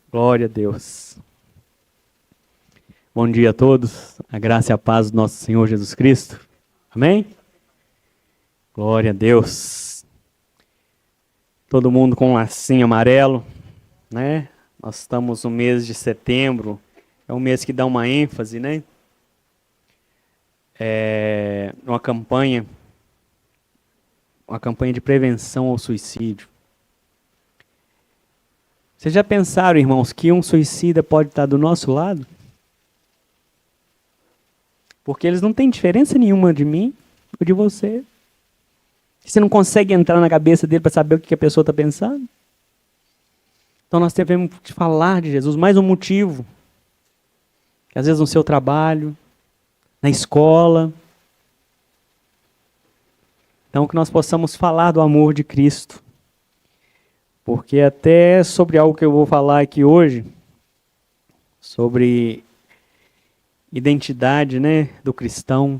Glória a Deus. Bom dia a todos. A graça e a paz do nosso Senhor Jesus Cristo. Amém? Glória a Deus. Todo mundo com um lacinho amarelo, né? Nós estamos no mês de setembro. É um mês que dá uma ênfase, né? É uma campanha de prevenção ao suicídio. Vocês já pensaram, irmãos, que um suicida pode estar do nosso lado? Porque eles não têm diferença nenhuma de mim ou de você. Você não consegue entrar na cabeça dele para saber o que a pessoa está pensando? Então nós devemos falar de Jesus. Mais um motivo. Que às vezes no seu trabalho, na escola. Então que nós possamos falar do amor de Cristo. Porque até sobre algo que eu vou falar aqui hoje, sobre identidade, né, do cristão.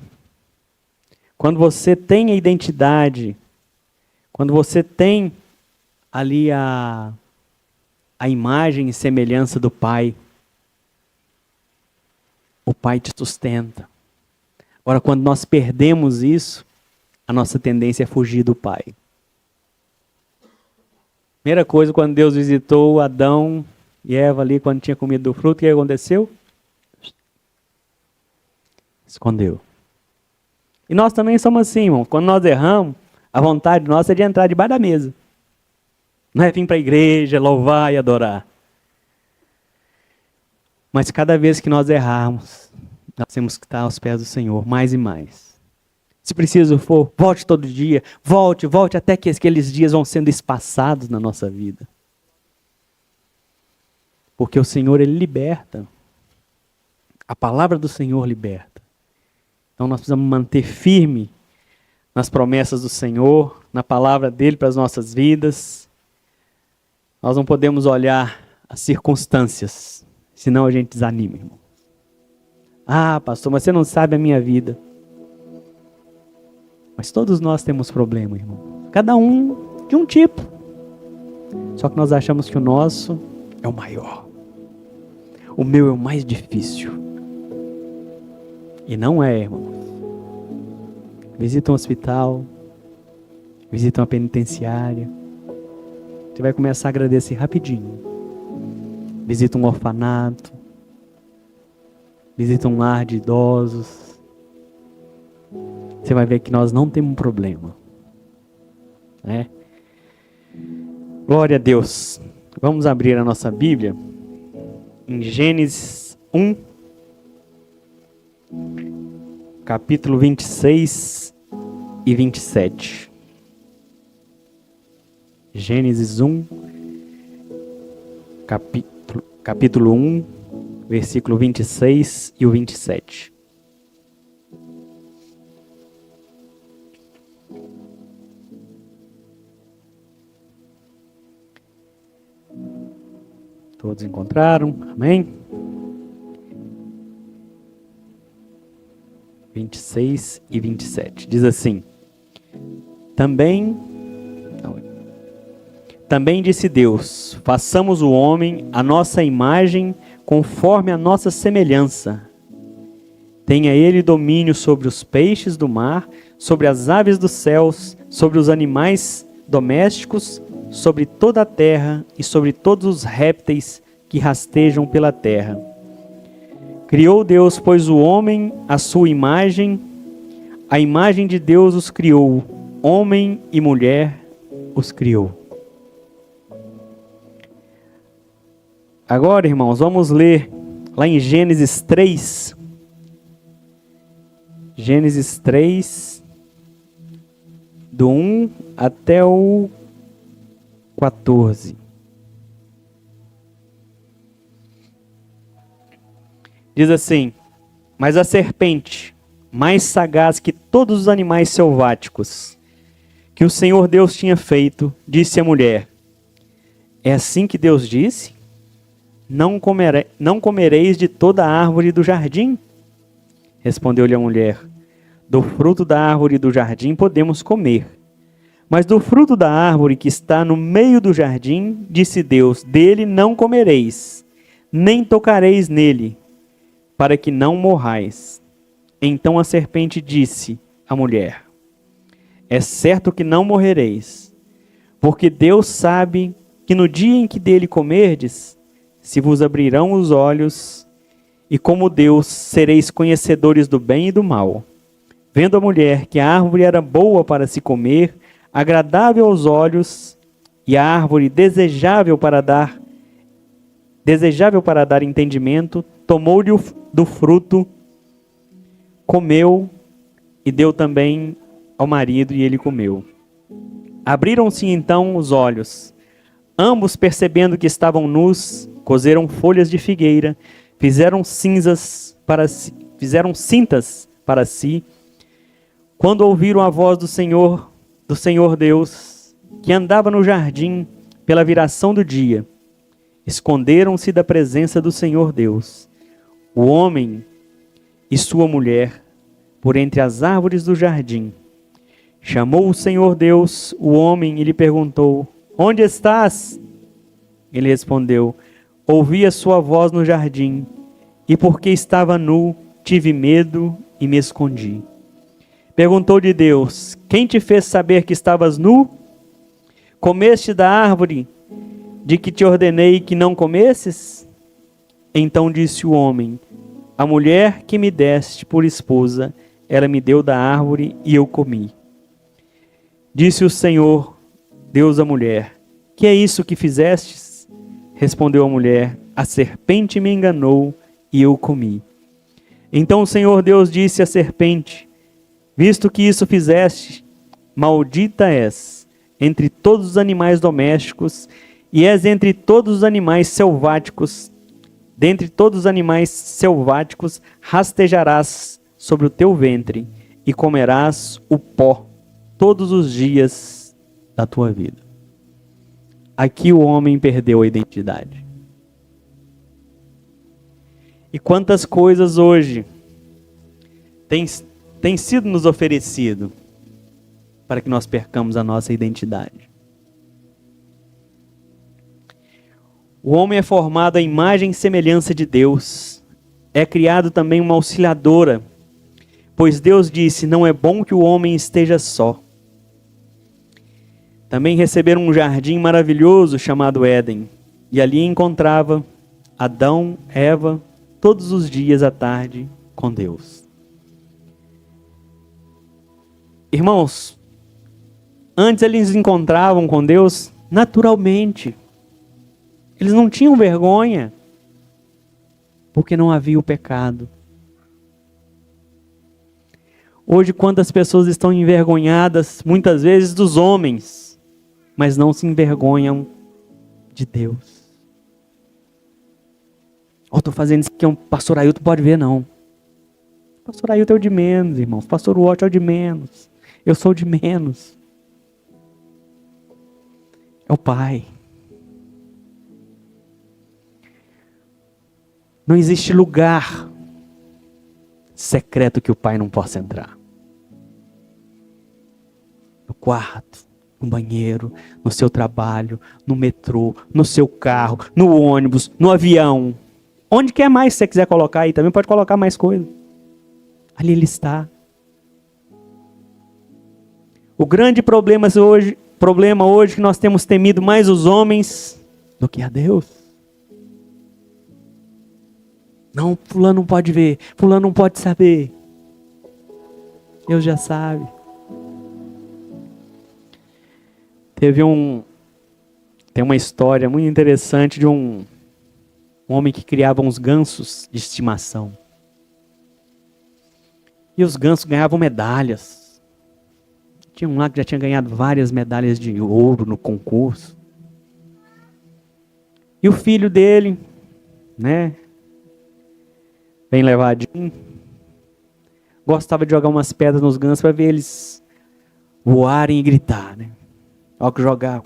Quando você tem a identidade, quando você tem ali a imagem e semelhança do Pai, o Pai te sustenta. Agora, quando nós perdemos isso, a nossa tendência é fugir do Pai. Primeira coisa, quando Deus visitou Adão e Eva ali, quando tinha comido do fruto, o que aconteceu? Escondeu. E nós também somos assim, irmão. Quando nós erramos, a vontade nossa é de entrar debaixo da mesa. Não é vir para a igreja, louvar e adorar. Mas cada vez que nós errarmos, nós temos que estar aos pés do Senhor, mais e mais. Se preciso for, volte todo dia, volte até que aqueles dias vão sendo espaçados na nossa vida. Porque o Senhor, Ele liberta. A palavra do Senhor liberta. Então nós precisamos manter firme nas promessas do Senhor, na palavra dEle para as nossas vidas. Nós não podemos olhar as circunstâncias, senão a gente desanima, irmão. Ah, pastor, mas você não sabe a minha vida. Mas todos nós temos problema, irmão. Cada um de um tipo. Só que nós achamos que o nosso é o maior. O meu é o mais difícil. E não é, irmão. Visita um hospital. Visita uma penitenciária. Você vai começar a agradecer rapidinho. Visita um orfanato. Visita um lar de idosos. Você vai ver que nós não temos um problema. Né? Glória a Deus. Vamos abrir a nossa Bíblia em Gênesis 1, capítulo 26 e 27. Gênesis 1, capítulo 1, versículo 26 e o 27. Todos encontraram? Amém? 26 e 27. Diz assim: Também disse Deus: façamos o homem à nossa imagem, conforme a nossa semelhança. Tenha ele domínio sobre os peixes do mar, sobre as aves dos céus, sobre os animais domésticos, sobre toda a terra e sobre todos os répteis que rastejam pela terra. Criou Deus, pois, o homem à sua imagem, a imagem de Deus os criou, homem e mulher os criou. Agora, irmãos, vamos ler lá em Gênesis 3. Gênesis 3, do 1 até o 14. Diz assim: Mas a serpente, mais sagaz que todos os animais selváticos, que o Senhor Deus tinha feito, disse à mulher: É assim que Deus disse? Não comereis de toda a árvore do jardim? Respondeu-lhe a mulher: Do fruto da árvore do jardim podemos comer, Mas do fruto da árvore que está no meio do jardim, disse Deus, dele não comereis, nem tocareis nele, para que não morrais. Então a serpente disse à mulher, é certo que não morrereis, porque Deus sabe que no dia em que dele comerdes, se vos abrirão os olhos, e como Deus sereis conhecedores do bem e do mal. Vendo a mulher que a árvore era boa para se comer, agradável aos olhos, e a árvore desejável para dar entendimento, tomou-lhe do fruto, comeu e deu também ao marido, e ele comeu. Abriram-se então os olhos. Ambos, percebendo que estavam nus, coseram folhas de figueira, fizeram cintas para si. Quando ouviram a voz do Senhor Deus, que andava no jardim pela viração do dia, esconderam-se da presença do Senhor Deus, o homem e sua mulher, por entre as árvores do jardim. Chamou o Senhor Deus o homem e lhe perguntou, onde estás? Ele respondeu, ouvi a sua voz no jardim, e porque estava nu, tive medo e me escondi. Perguntou-lhe Deus, quem te fez saber que estavas nu? Comeste da árvore de que te ordenei que não comesses? Então disse o homem, a mulher que me deste por esposa, ela me deu da árvore e eu comi. Disse o Senhor Deus à mulher, que é isso que fizestes? Respondeu a mulher, a serpente me enganou e eu comi. Então o Senhor Deus disse à serpente, visto que isso fizeste, maldita és entre todos os animais domésticos e és entre todos os animais selváticos. Dentre todos os animais selváticos rastejarás sobre o teu ventre e comerás o pó todos os dias da tua vida. Aqui o homem perdeu a identidade. E quantas coisas hoje tem sido nos oferecido para que nós percamos a nossa identidade. O homem é formado à imagem e semelhança de Deus. É criado também uma auxiliadora, pois Deus disse, não é bom que o homem esteja só. Também receberam um jardim maravilhoso chamado Éden, e ali encontrava Adão, Eva, todos os dias à tarde com Deus. Irmãos, antes eles encontravam com Deus naturalmente. Eles não tinham vergonha, porque não havia o pecado. Hoje, quantas pessoas estão envergonhadas, muitas vezes dos homens, mas não se envergonham de Deus. Estou fazendo isso aqui, pastor Ailton pode ver, não. Pastor Ailton é o de menos, irmãos. Pastor Watch é o de menos. Eu sou o de menos. É o Pai. Não existe lugar secreto que o Pai não possa entrar. No quarto, no banheiro, no seu trabalho, no metrô, no seu carro, no ônibus, no avião. Onde quer mais se você quiser colocar aí, também pode colocar mais coisa. Ali Ele está. O grande problema hoje é que nós temos temido mais os homens do que a Deus. Não, fulano não pode ver, fulano não pode saber. Deus já sabe. Tem uma história muito interessante de um homem que criava uns gansos de estimação. E os gansos ganhavam medalhas. Tinha um lá que já tinha ganhado várias medalhas de ouro no concurso. E o filho dele, né, bem levadinho, gostava de jogar umas pedras nos gansos para ver eles voarem e gritar, né? Olha que jogava.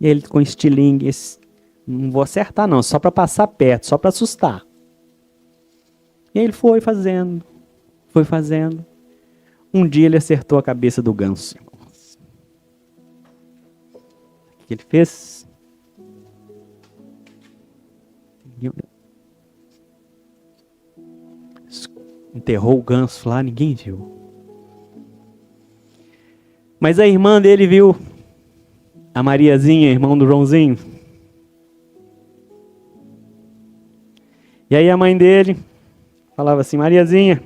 E ele com estilingue, não vou acertar não, só para passar perto, só para assustar. E aí ele foi fazendo. Um dia ele acertou a cabeça do ganso. O que ele fez? Enterrou o ganso lá, ninguém viu. Mas a irmã dele viu. A Mariazinha, irmão do Joãozinho. E aí a mãe dele falava assim: Mariazinha,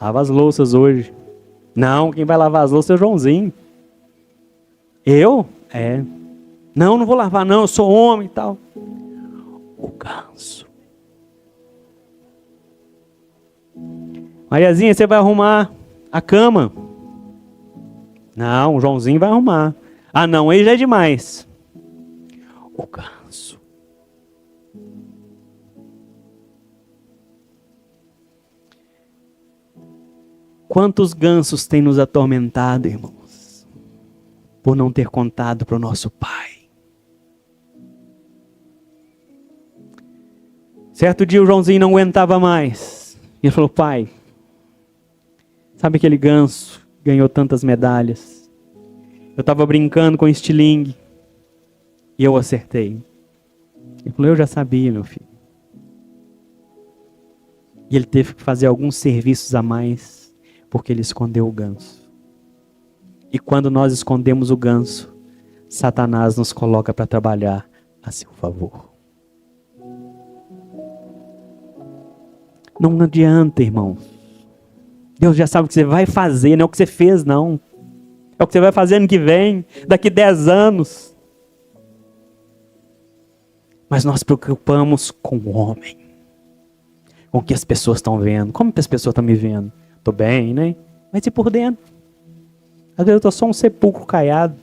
lava as louças hoje. Não, quem vai lavar as louças é o Joãozinho. Eu? É. Não, não vou lavar não, eu sou homem e tal. O ganso. Mariazinha, você vai arrumar a cama? Não, o Joãozinho vai arrumar. Ah não, aí já é demais. O ganso. Quantos gansos têm nos atormentado, irmãos, por não ter contado para o nosso pai? Certo dia o Joãozinho não aguentava mais. E ele falou: pai, sabe aquele ganso que ganhou tantas medalhas? Eu estava brincando com estilingue e eu acertei. Ele falou: eu já sabia, meu filho. E ele teve que fazer alguns serviços a mais, porque ele escondeu o ganso. E quando nós escondemos o ganso, Satanás nos coloca para trabalhar a seu favor. Não adianta, irmão. Deus já sabe o que você vai fazer, não é o que você fez, não. É o que você vai fazer ano que vem, daqui 10 anos. Mas nós preocupamos com o homem, com o que as pessoas estão vendo. Como que as pessoas estão me vendo? Estou bem, né? Mas e por dentro? Às vezes eu estou só um sepulcro caiado,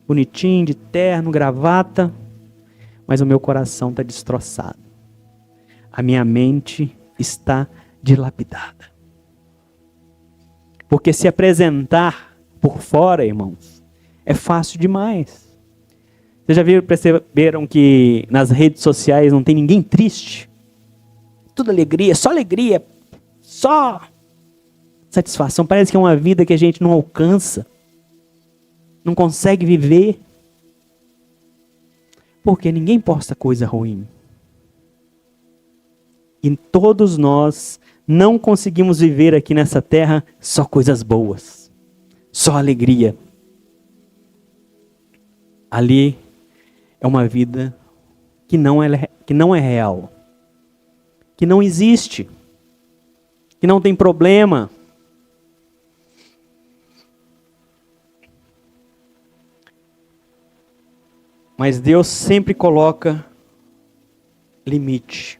bonitinho, de terno, gravata, mas o meu coração está destroçado. A minha mente está dilapidada. Porque se apresentar por fora, irmãos, é fácil demais. Vocês já perceberam que nas redes sociais não tem ninguém triste? Tudo alegria, só satisfação. Parece que é uma vida que a gente não alcança, não consegue viver. Porque ninguém posta coisa ruim. E todos nós não conseguimos viver aqui nessa terra só coisas boas, só alegria. Ali é uma vida que não é real, que não existe, que não tem problema. Mas Deus sempre coloca limite.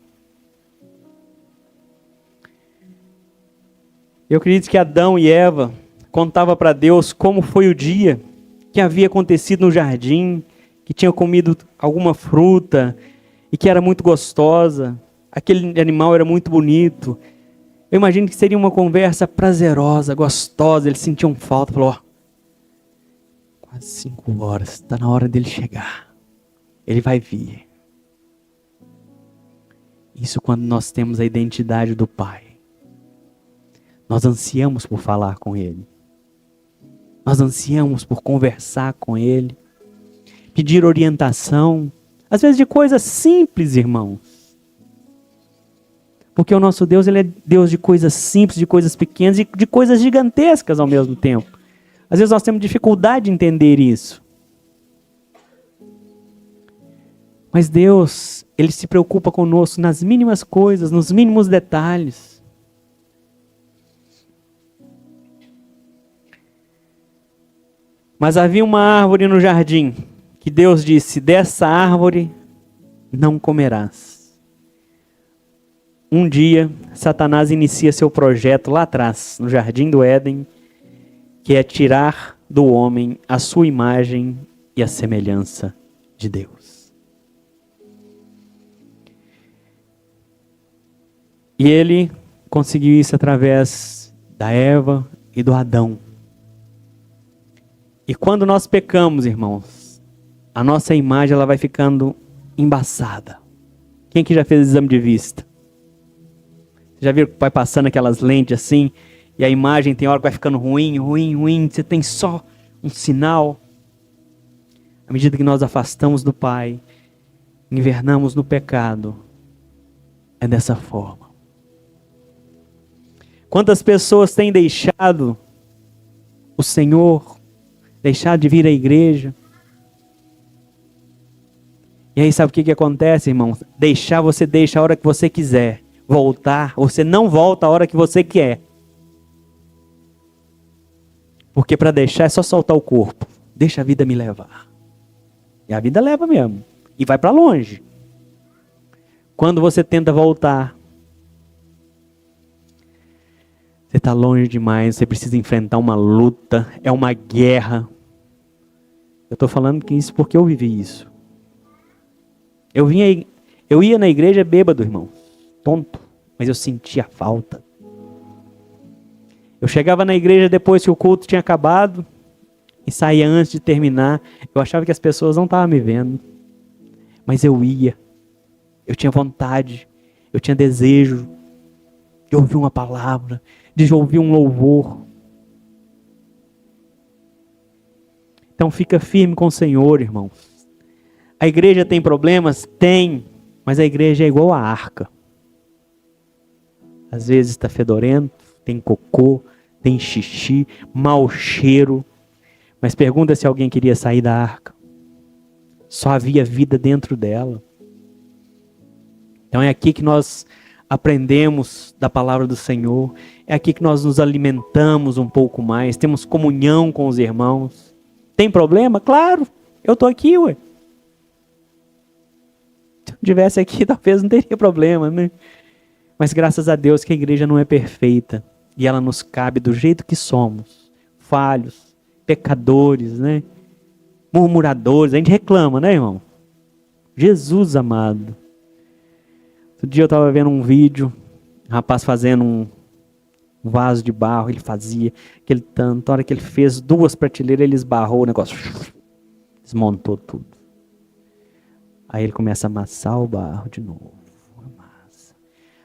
Eu acredito que Adão e Eva contavam para Deus como foi o dia que havia acontecido no jardim, que tinha comido alguma fruta e que era muito gostosa. Aquele animal era muito bonito. Eu imagino que seria uma conversa prazerosa, gostosa. Eles sentiam falta. Falou: quase 5 horas, está na hora dele chegar. Ele vai vir. Isso quando nós temos a identidade do Pai. Nós ansiamos por falar com Ele. Nós ansiamos por conversar com Ele. Pedir orientação. Às vezes de coisas simples, irmãos. Porque o nosso Deus, Ele é Deus de coisas simples, de coisas pequenas e de coisas gigantescas ao mesmo tempo. Às vezes nós temos dificuldade de entender isso. Mas Deus, Ele se preocupa conosco nas mínimas coisas, nos mínimos detalhes. Mas havia uma árvore no jardim, que Deus disse: dessa árvore não comerás. Um dia, Satanás inicia seu projeto lá atrás, no jardim do Éden, que é tirar do homem a sua imagem e a semelhança de Deus. E ele conseguiu isso através da Eva e do Adão. E quando nós pecamos, irmãos, a nossa imagem ela vai ficando embaçada. Quem que já fez exame de vista? Já viram que vai passando aquelas lentes assim, E a imagem tem hora que vai ficando ruim, ruim, ruim. Você tem só um sinal. À medida que nós afastamos do Pai, invernamos no pecado, é dessa forma. Quantas pessoas têm deixado o Senhor, deixado de vir à igreja? E aí sabe o que acontece, irmão? Deixar, você deixa a hora que você quiser. Voltar, você não volta a hora que você quer. Porque para deixar é só soltar o corpo. Deixa a vida me levar. E a vida leva mesmo. E vai para longe. Quando você tenta voltar, você está longe demais. Você precisa enfrentar uma luta. É uma guerra. Eu estou falando isso porque eu vivi isso. Eu ia na igreja bêbado, irmão. Tonto. Mas eu sentia falta. Eu chegava na igreja depois que o culto tinha acabado e saía antes de terminar. Eu achava que as pessoas não estavam me vendo. Mas eu ia. Eu tinha vontade. Eu tinha desejo de ouvir uma palavra, de ouvir um louvor. Então fica firme com o Senhor, irmão. A igreja tem problemas? Tem. Mas a igreja é igual a arca. Às vezes está fedorento, tem cocô, tem xixi, mau cheiro. Mas pergunta se alguém queria sair da arca. Só havia vida dentro dela. Então é aqui que nós aprendemos da palavra do Senhor. É aqui que nós nos alimentamos um pouco mais. Temos comunhão com os irmãos. Tem problema? Claro, eu estou aqui, ué. Se eu estivesse aqui, talvez não teria problema, né? Mas graças a Deus que a igreja não é perfeita. E ela nos cabe do jeito que somos. Falhos, pecadores, né? Murmuradores. A gente reclama, né, irmão? Jesus amado. Outro dia eu estava vendo um vídeo. Um rapaz fazendo um vaso de barro. Ele fazia aquele tanto. A hora que ele fez 2 prateleiras, ele esbarrou o negócio. Desmontou tudo. Aí ele começa a amassar o barro de novo. Amassa.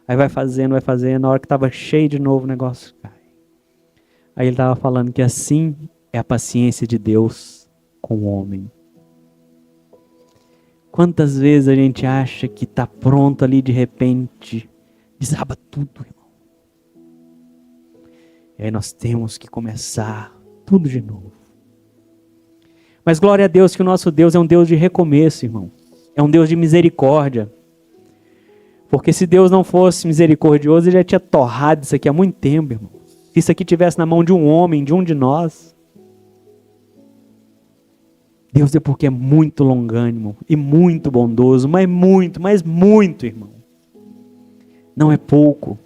Aí vai fazendo. Na hora que estava cheio de novo, o negócio cai. Aí ele estava falando que assim é a paciência de Deus com o homem. Quantas vezes a gente acha que está pronto ali, de repente desaba tudo, irmão. E aí nós temos que começar tudo de novo. Mas glória a Deus que o nosso Deus é um Deus de recomeço, irmão. É um Deus de misericórdia. Porque se Deus não fosse misericordioso, Ele já tinha torrado isso aqui há muito tempo, irmão. Se isso aqui estivesse na mão de um homem, de um de nós. Deus é porque é muito longânimo e muito bondoso, mas muito, irmão. Não é pouco.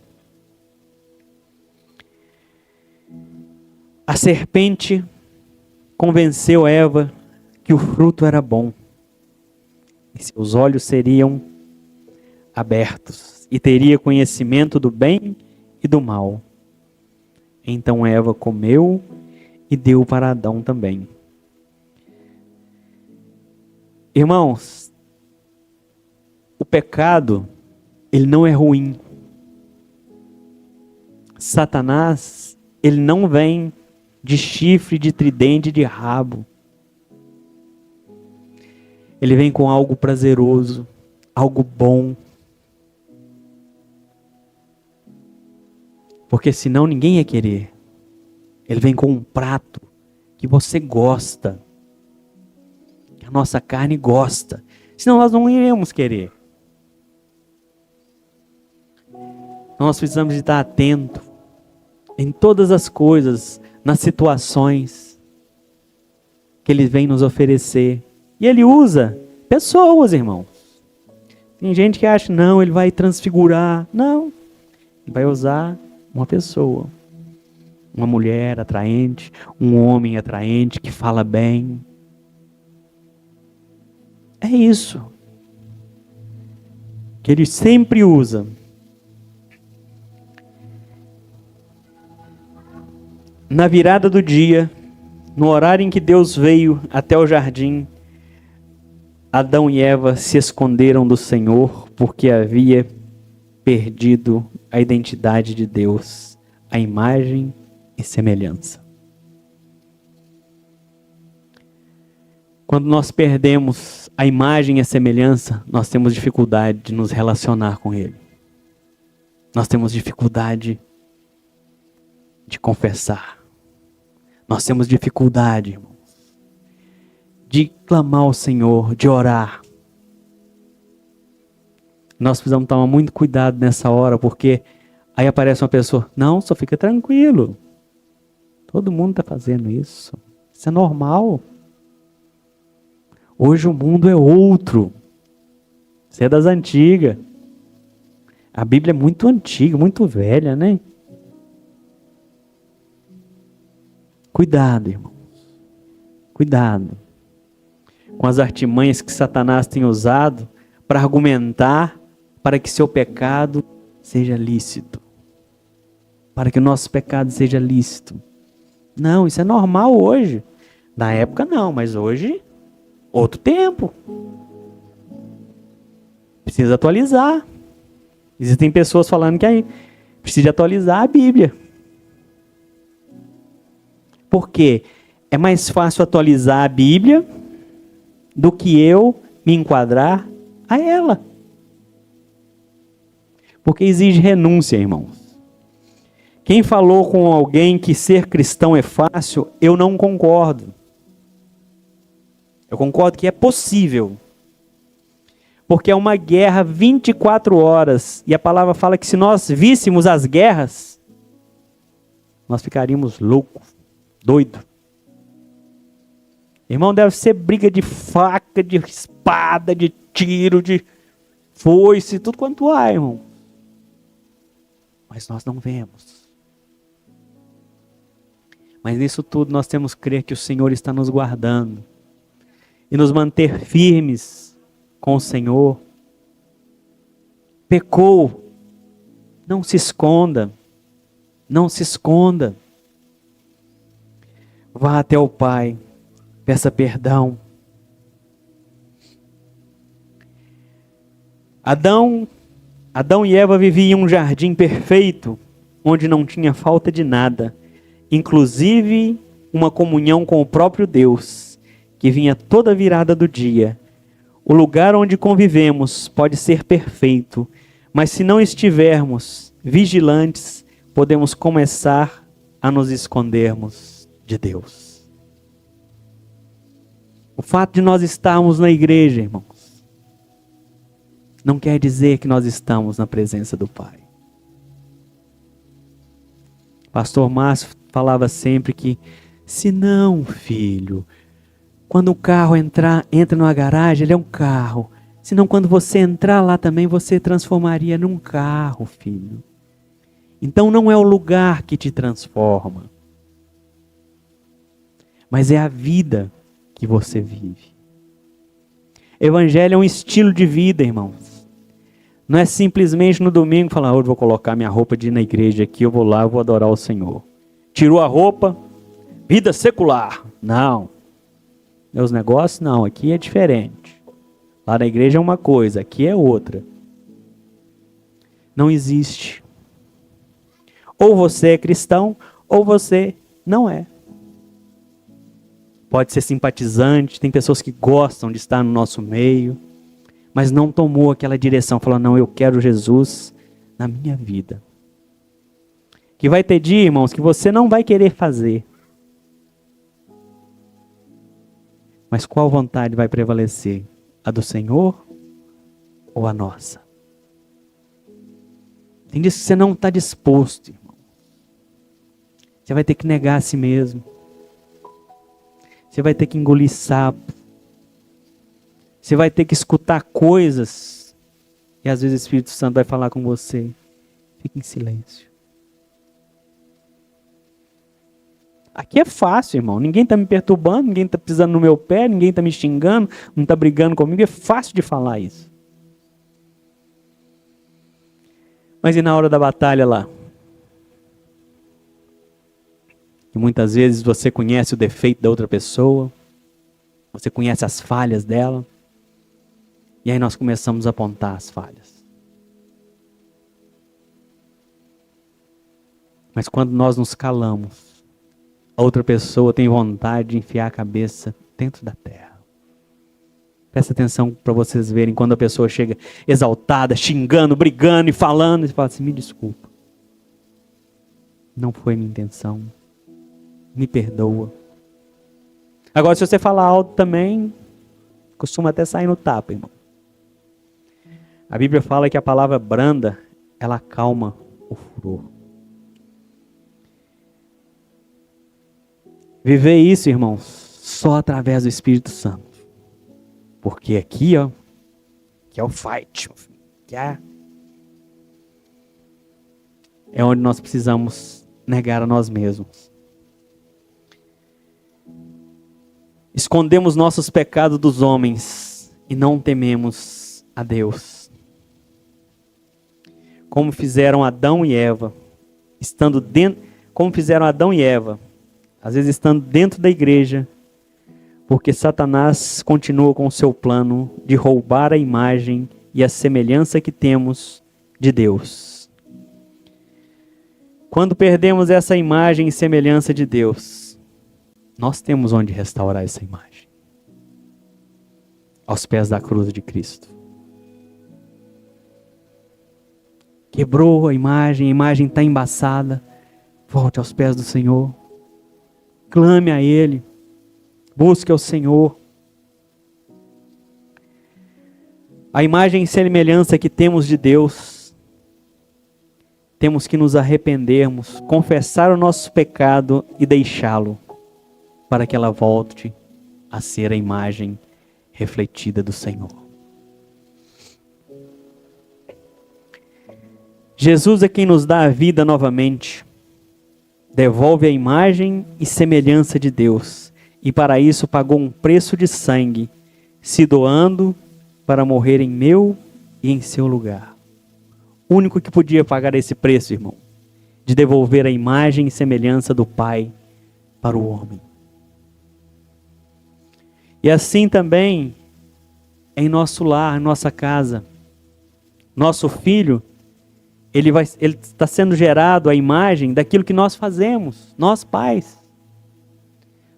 A serpente convenceu Eva que o fruto era bom. E seus olhos seriam abertos e teria conhecimento do bem e do mal. Então Eva comeu e deu para Adão também. Irmãos, o pecado, ele não é ruim. Satanás, ele não vem de chifre, de tridente, de rabo. Ele vem com algo prazeroso, algo bom. Porque senão ninguém ia querer. Ele vem com um prato que você gosta. Que a nossa carne gosta. Senão nós não iremos querer. Nós precisamos de estar atento em todas as coisas, nas situações que Ele vem nos oferecer. E Ele usa pessoas, irmãos. Tem gente que acha, não, Ele vai transfigurar. Não, Ele vai usar uma pessoa. Uma mulher atraente, um homem atraente que fala bem. É isso que Ele sempre usa. Na virada do dia, no horário em que Deus veio até o jardim, Adão e Eva se esconderam do Senhor porque havia perdido a identidade de Deus, a imagem e semelhança. Quando nós perdemos a imagem e a semelhança, nós temos dificuldade de nos relacionar com Ele. Nós temos dificuldade de confessar. Nós temos dificuldade, irmãos, de clamar ao Senhor, de orar. Nós precisamos tomar muito cuidado nessa hora, porque aí aparece uma pessoa, não, só fica tranquilo. Todo mundo está fazendo isso. Isso é normal. Hoje o mundo é outro. Isso é das antigas. A Bíblia é muito antiga, muito velha, né? Cuidado, irmãos. Cuidado com as artimanhas que Satanás tem usado para argumentar para que seu pecado seja lícito. Para que o nosso pecado seja lícito. Não, isso é normal hoje. Na época não, mas hoje, outro tempo. Precisa atualizar. Existem pessoas falando que aí precisa atualizar a Bíblia. Por quê? É mais fácil atualizar a Bíblia do que eu me enquadrar a ela. Porque exige renúncia, irmãos. Quem falou com alguém que ser cristão é fácil, eu não concordo. Eu concordo que é possível. Porque é uma guerra 24 horas. E a palavra fala que se nós víssemos as guerras, nós ficaríamos loucos, doidos. Irmão, deve ser briga de faca, de espada, de tiro, de foice, tudo quanto há, irmão. Mas nós não vemos. Mas nisso tudo nós temos que crer que o Senhor está nos guardando. E nos manter firmes com o Senhor. Pecou. Não se esconda. Não se esconda. Vá até o Pai. Peça perdão. Adão e Eva viviam em um jardim perfeito, onde não tinha falta de nada, inclusive uma comunhão com o próprio Deus, que vinha toda virada do dia. O lugar onde convivemos pode ser perfeito, mas se não estivermos vigilantes, podemos começar a nos escondermos de Deus. O fato de nós estarmos na igreja, irmãos, não quer dizer que nós estamos na presença do Pai. Pastor Márcio falava sempre que, se não, filho, quando o carro entra numa garagem, ele é um carro. Senão, quando você entrar lá também, você transformaria num carro, filho. Então, não é o lugar que te transforma, mas é a vida que você vive. Evangelho é um estilo de vida, irmãos. Não é simplesmente no domingo falar, hoje vou colocar minha roupa de ir na igreja aqui, eu vou lá, eu vou adorar o Senhor. Tirou a roupa, vida secular. Não. Meus negócios, não, aqui é diferente. Lá na igreja é uma coisa, aqui é outra. Não existe. Ou você é cristão, ou você não é. Pode ser simpatizante, tem pessoas que gostam de estar no nosso meio, mas não tomou aquela direção, falou, não, eu quero Jesus na minha vida. Que vai ter dia, irmãos, que você não vai querer fazer. Mas qual vontade vai prevalecer? A do Senhor ou a nossa? Tem dias que você não está disposto, irmão. Você vai ter que negar a si mesmo. Você vai ter que engolir sapo. Você vai ter que escutar coisas. E às vezes o Espírito Santo vai falar com você. Fique em silêncio. Aqui é fácil, irmão. Ninguém está me perturbando, ninguém está pisando no meu pé, ninguém está me xingando, não está brigando comigo. É fácil de falar isso. Mas e na hora da batalha lá? E muitas vezes você conhece o defeito da outra pessoa, você conhece as falhas dela, e aí nós começamos a apontar as falhas. Mas quando nós nos calamos, a outra pessoa tem vontade de enfiar a cabeça dentro da terra. Presta atenção para vocês verem quando a pessoa chega exaltada, xingando, brigando e falando, e fala assim: me desculpa, não foi minha intenção, me perdoa. Agora, se você falar alto também, costuma até sair no tapa, irmão. A Bíblia fala que a palavra branda, ela acalma o furor. Viver isso, irmãos, só através do Espírito Santo. Porque aqui, ó, que é o fight, que é onde nós precisamos negar a nós mesmos. Escondemos nossos pecados dos homens e não tememos a Deus. Como fizeram Adão e Eva, às vezes estando dentro da igreja, porque Satanás continua com o seu plano de roubar a imagem e a semelhança que temos de Deus. Quando perdemos essa imagem e semelhança de Deus, nós temos onde restaurar essa imagem. Aos pés da cruz de Cristo. Quebrou a imagem está embaçada. Volte aos pés do Senhor. Clame a Ele. Busque ao Senhor. A imagem e semelhança que temos de Deus, temos que nos arrependermos, confessar o nosso pecado e deixá-lo, para que ela volte a ser a imagem refletida do Senhor. Jesus é quem nos dá a vida novamente, devolve a imagem e semelhança de Deus, e para isso pagou um preço de sangue, se doando para morrer em meu e em seu lugar. O único que podia pagar esse preço, irmão, de devolver a imagem e semelhança do Pai para o homem. E assim também em nosso lar, em nossa casa, nosso filho, ele está sendo gerado a imagem daquilo que nós fazemos, nós pais.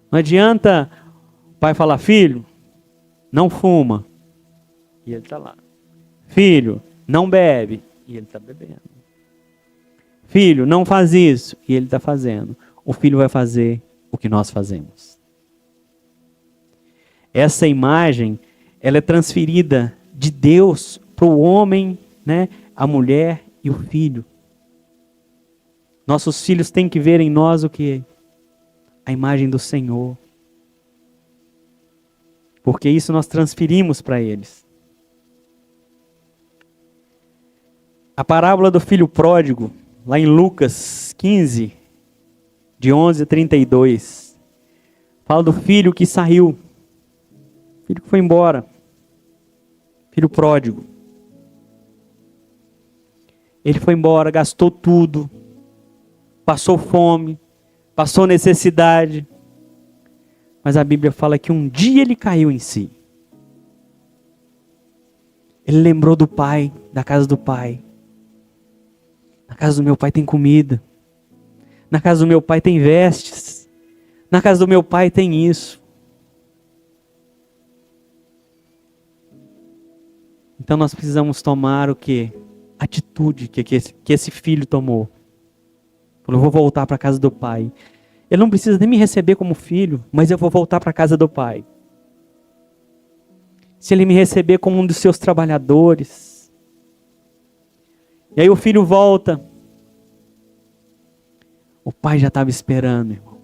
Não adianta o pai falar: filho, não fuma, e ele está lá. Filho, não bebe, e ele está bebendo. Filho, não faz isso, e ele está fazendo. O filho vai fazer o que nós fazemos. Essa imagem, ela é transferida de Deus para o homem, né, a mulher e o filho. Nossos filhos têm que ver em nós o que? A imagem do Senhor. Porque isso nós transferimos para eles. A parábola do filho pródigo, lá em Lucas 15, de 11 a 32, fala do filho que saiu, filho que foi embora, filho pródigo. Ele foi embora, gastou tudo, passou fome, passou necessidade, mas a Bíblia fala que um dia ele caiu em si. Ele lembrou do pai, da casa do pai. Na casa do meu pai tem comida. Na casa do meu pai tem vestes. Na casa do meu pai tem isso. Então nós precisamos tomar o quê? Atitude que esse filho tomou. Falou: eu vou voltar para a casa do pai. Ele não precisa nem me receber como filho, mas eu vou voltar para a casa do pai. Se ele me receber como um dos seus trabalhadores. E aí o filho volta. O pai já estava esperando, irmão.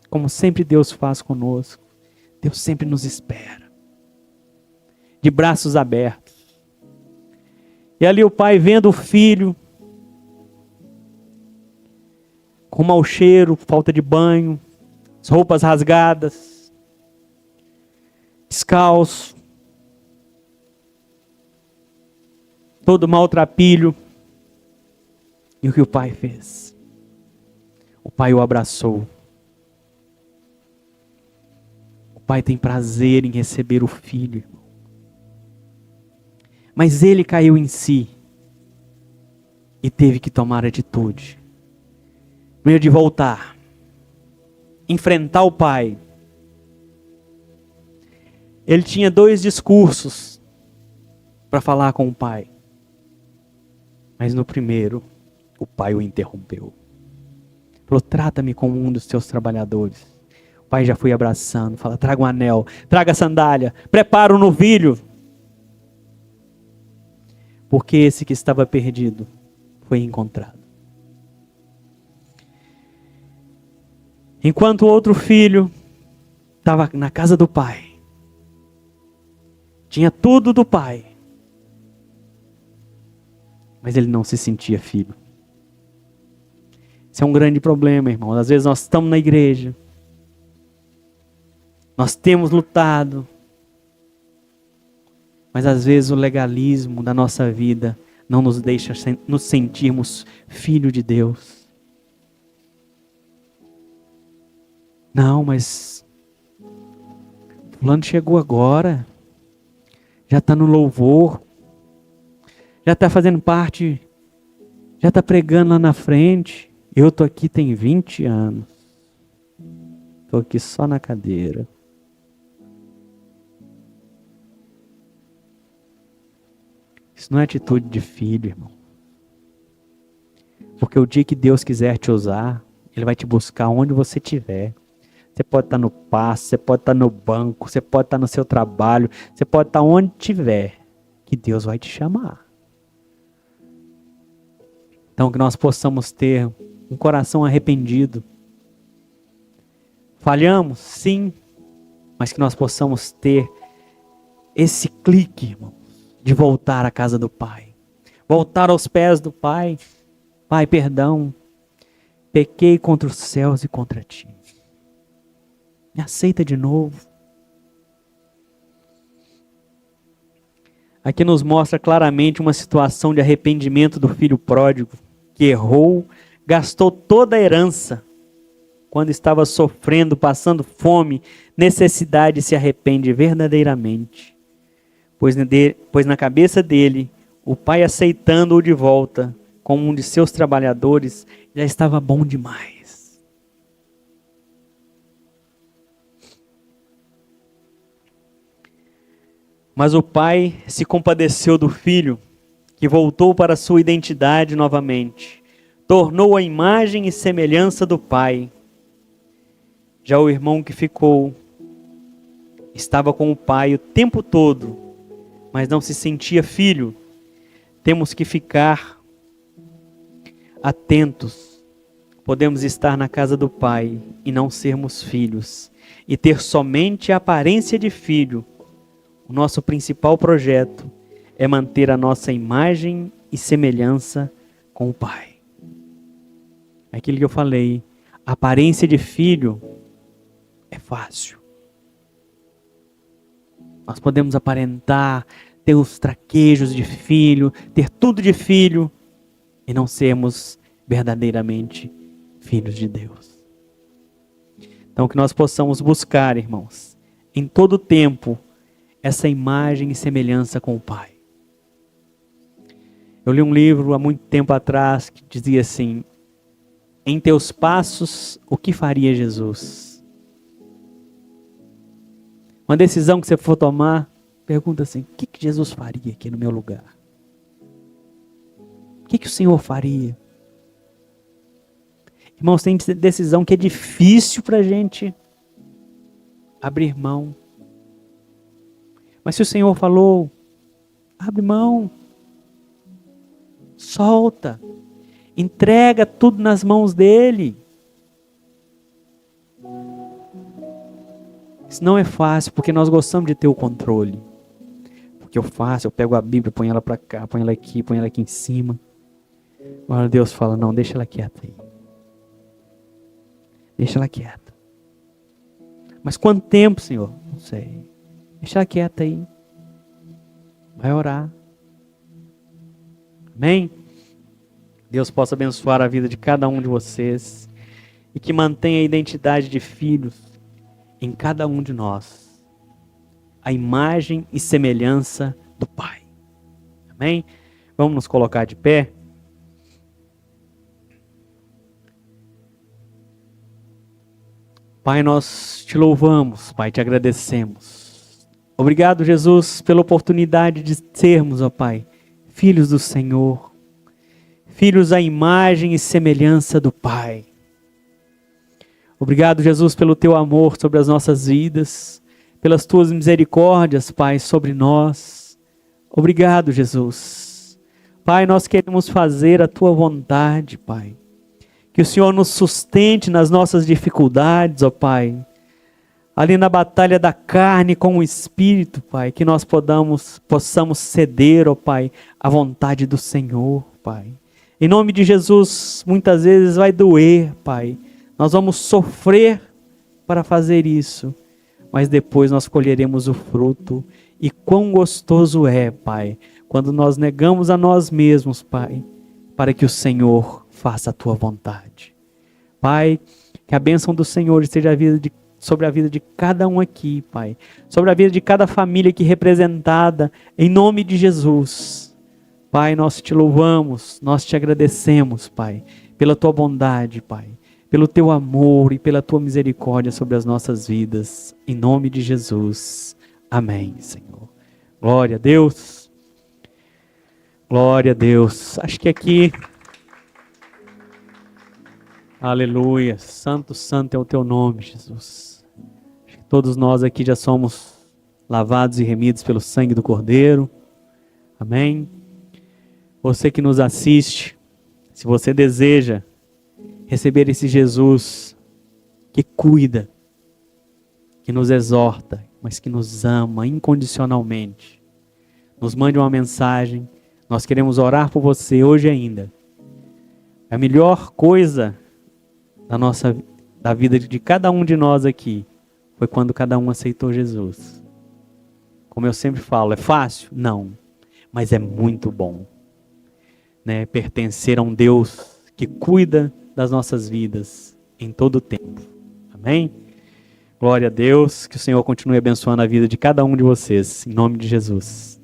Como sempre Deus faz conosco. Deus sempre nos espera. De braços abertos. E ali o pai vendo o filho, com mau cheiro, falta de banho, as roupas rasgadas, descalço, todo maltrapilho. E o que o pai fez? O pai o abraçou. O pai tem prazer em receber o filho. Mas ele caiu em si e teve que tomar atitude. Primeiro de voltar. enfrentar o pai, ele tinha 2 discursos para falar com o pai. Mas no primeiro, o pai o interrompeu. Falou, trata-me como um dos teus trabalhadores. O pai já foi abraçando, fala, traga um anel, traga a sandália, prepara o novilho. Porque esse que estava perdido foi encontrado. Enquanto o outro filho estava na casa do pai, tinha tudo do pai, mas ele não se sentia filho. Isso é um grande problema, irmão. Às vezes nós estamos na igreja, nós temos lutado, mas às vezes o legalismo da nossa vida não nos deixa nos sentirmos filho de Deus. Não, mas fulano chegou agora, já está no louvor, já está fazendo parte, já está pregando lá na frente. Eu estou aqui tem 20 anos. Estou aqui só na cadeira. Isso não é atitude de filho, irmão. Porque o dia que Deus quiser te usar, Ele vai te buscar onde você estiver. Você pode estar no passo, você pode estar no banco, você pode estar no seu trabalho, você pode estar onde estiver, que Deus vai te chamar. Então que nós possamos ter um coração arrependido. Falhamos, sim, mas que nós possamos ter esse clique, irmão, de voltar à casa do Pai. Voltar aos pés do Pai. Pai, perdão, pequei contra os céus e contra Ti. Me aceita de novo. Aqui nos mostra claramente uma situação de arrependimento do filho pródigo, que errou, gastou toda a herança, quando estava sofrendo, passando fome, necessidade, se arrepende verdadeiramente. Pois na cabeça dele, o pai aceitando-o de volta, como um de seus trabalhadores, já estava bom demais. Mas o pai se compadeceu do filho, que voltou para sua identidade novamente. Tornou a imagem e semelhança do pai. Já o irmão que ficou, estava com o pai o tempo todo, mas não se sentia filho. Temos que ficar atentos. Podemos estar na casa do pai e não sermos filhos, e ter somente a aparência de filho. O nosso principal projeto é manter a nossa imagem e semelhança com o Pai. Aquilo que eu falei, a aparência de filho é fácil. Nós podemos aparentar, ter os traquejos de filho, ter tudo de filho, e não sermos verdadeiramente filhos de Deus. Então que nós possamos buscar, irmãos, em todo tempo, essa imagem e semelhança com o Pai. Eu li um livro há muito tempo atrás que dizia assim: em teus passos, o que faria Jesus? Uma decisão que você for tomar, pergunta assim: o que Jesus faria aqui no meu lugar? O que o Senhor faria? Irmãos, tem decisão que é difícil para a gente abrir mão. Mas se o Senhor falou, abre mão, solta, entrega tudo nas mãos dEle. Isso não é fácil, porque nós gostamos de ter o controle. Porque eu faço, eu pego a Bíblia, ponho ela para cá, ponho ela aqui em cima. Agora Deus fala, não, deixa ela quieta aí. Deixa ela quieta. Mas quanto tempo, Senhor? Não sei. Deixa ela quieta aí. Vai orar. Amém? Deus possa abençoar a vida de cada um de vocês. E que mantenha a identidade de filhos em cada um de nós. A imagem e semelhança do Pai. Amém? Vamos nos colocar de pé. Pai, nós te louvamos, Pai, te agradecemos. Obrigado, Jesus, pela oportunidade de sermos, ó Pai, filhos do Senhor, filhos à imagem e semelhança do Pai. Obrigado, Jesus, pelo teu amor sobre as nossas vidas, pelas tuas misericórdias, Pai, sobre nós. Obrigado, Jesus. Pai, nós queremos fazer a tua vontade, Pai. Que o Senhor nos sustente nas nossas dificuldades, ó Pai. Ali na batalha da carne com o Espírito, Pai. Que nós possamos ceder, ó Pai, à vontade do Senhor, Pai. Em nome de Jesus, muitas vezes vai doer, Pai. Nós vamos sofrer para fazer isso. Mas depois nós colheremos o fruto. E quão gostoso é, Pai, quando nós negamos a nós mesmos, Pai, para que o Senhor faça a tua vontade. Pai, que a bênção do Senhor esteja sobre a vida de cada um aqui, Pai. Sobre a vida de cada família aqui representada, em nome de Jesus. Pai, nós te louvamos, nós te agradecemos, Pai, pela tua bondade, Pai, pelo teu amor e pela tua misericórdia sobre as nossas vidas. Em nome de Jesus. Amém, Senhor. Glória a Deus. Glória a Deus. Acho que aqui... Aleluia. Santo, santo é o teu nome, Jesus. Acho que todos nós aqui já somos lavados e remidos pelo sangue do Cordeiro. Amém. Você que nos assiste, se você deseja receber esse Jesus que cuida, que nos exorta, mas que nos ama incondicionalmente, nos mande uma mensagem. Nós queremos orar por você hoje ainda. A melhor coisa da vida de cada um de nós aqui foi quando cada um aceitou Jesus. Como eu sempre falo, é fácil? Não, mas é muito bom, né? Pertencer a um Deus que cuida das nossas vidas em todo o tempo. Amém? Glória a Deus, que o Senhor continue abençoando a vida de cada um de vocês, em nome de Jesus.